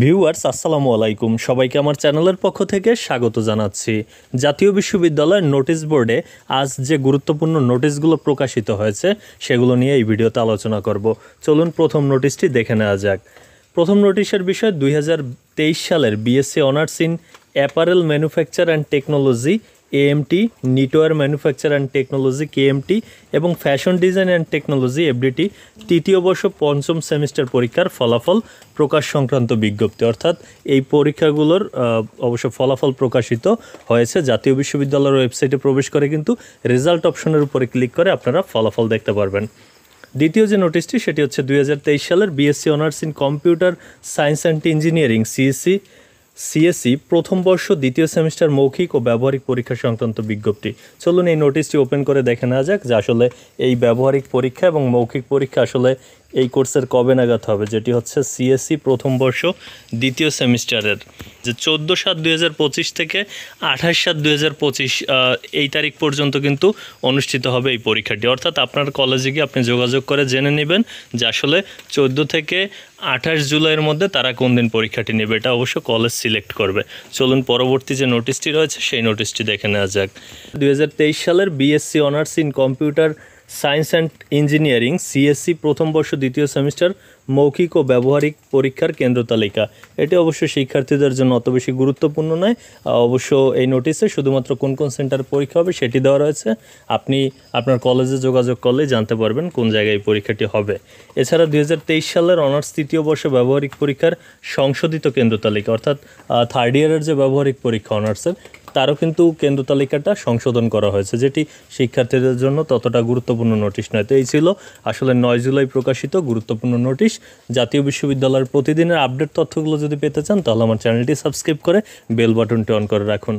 Viewers আসসালামু আলাইকুম, সবাইকে আমার চ্যানেলের পক্ষ থেকে স্বাগত জানাচ্ছি। জাতীয় বিশ্ববিদ্যালয়ের নোটিশ বোর্ডে আজ যে গুরুত্বপূর্ণ নোটিশগুলো প্রকাশিত হয়েছে সেগুলো নিয়ে এই ভিডিওতে আলোচনা করব। চলুন প্রথম নোটিশটি দেখে নেওয়া যাক। প্রথম নোটিশের বিষয় 2023 সালের BSc honours in apparel manufacture and technology AMT, knitwear manufacture and technology KMT এবং fashion design and technology FDT তৃতীয় বর্ষ পঞ্চম সেমিস্টার পরীক্ষার ফলাফল প্রকাশ সংক্রান্ত বিজ্ঞপ্তি। অর্থাৎ এই পরীক্ষাগুলোর অবশ্য ফলাফল প্রকাশিত হয়েছে। জাতীয় বিশ্ববিদ্যালয়ের ওয়েবসাইটে প্রবেশ করে কিন্তু রেজাল্ট অপশনের উপরে ক্লিক করে আপনারা ফলাফল দেখতে পারবেন। দ্বিতীয় যে নোটিশটি সেটি হচ্ছে 2023 সালের BSc honours in computer science and engineering CSC প্রথম বর্ষ দ্বিতীয় সেমিস্টার মৌখিক ও ব্যবহারিক পরীক্ষা সংক্রান্ত বিজ্ঞপ্তি। চলুন এই নোটিশটি ওপেন করে দেখে নেওয়া যাক যে আসলে এই ব্যবহারিক পরীক্ষা এবং মৌখিক পরীক্ষা আসলে এই কোর্সের কবে নাগাদ হবে, যেটি হচ্ছে সিএসসি প্রথম বর্ষ দ্বিতীয় সেমিস্টারের, যে 14/7/2025 থেকে 28/7/2025 এই তারিখ পর্যন্ত কিন্তু অনুষ্ঠিত হবে এই পরীক্ষাটি। অর্থাৎ আপনার কলেজে গিয়ে আপনি যোগাযোগ করে জেনে নেবেন যে আসলে 14 থেকে 28 জুলাইয়ের মধ্যে তারা কোন দিন পরীক্ষাটি নেবে। এটা অবশ্য কলেজ সিলেক্ট করবে। চলুন পরবর্তী যে নোটিশটি রয়েছে সেই নোটিশটি দেখে নেওয়া যাক। 2023 সালের BSc honours in computer science and engineering CSC প্রথম বর্ষ দ্বিতীয় সেমিস্টার মৌখিক ও ব্যবহারিক পরীক্ষার কেন্দ্র তালিকা। এটি অবশ্য শিক্ষার্থীদের জন্য অত বেশি গুরুত্বপূর্ণ নয়। অবশ্য এই নোটিশে শুধুমাত্র কোন কোন সেন্টারে পরীক্ষা হবে সেটি দেওয়া রয়েছে। আপনি আপনার কলেজে যোগাযোগ করলেই জানতে পারবেন কোন জায়গায় এই পরীক্ষাটি হবে। এছাড়া 2023 সালের অনার্স তৃতীয় বর্ষ ব্যবহারিক পরীক্ষার সংশোধিত কেন্দ্র তালিকা, অর্থাৎ থার্ড ইয়ারের যে ব্যবহারিক পরীক্ষা অনার্সের, তারও কিন্তু কেন্দ্র তালিকাটা সংশোধন করা হয়েছে, যেটি শিক্ষার্থীদের জন্য ততটা গুরুত্বপূর্ণ নোটিশ নয়। তো এই ছিল আসলে 9 জুলাই প্রকাশিত গুরুত্বপূর্ণ নোটিশ। জাতীয় বিশ্ববিদ্যালয়ের প্রতিদিনের আপডেট তথ্যগুলো যদি পেতে চান তাহলে আমার চ্যানেলটি সাবস্ক্রাইব করে বেল বাটনটি অন করে রাখুন।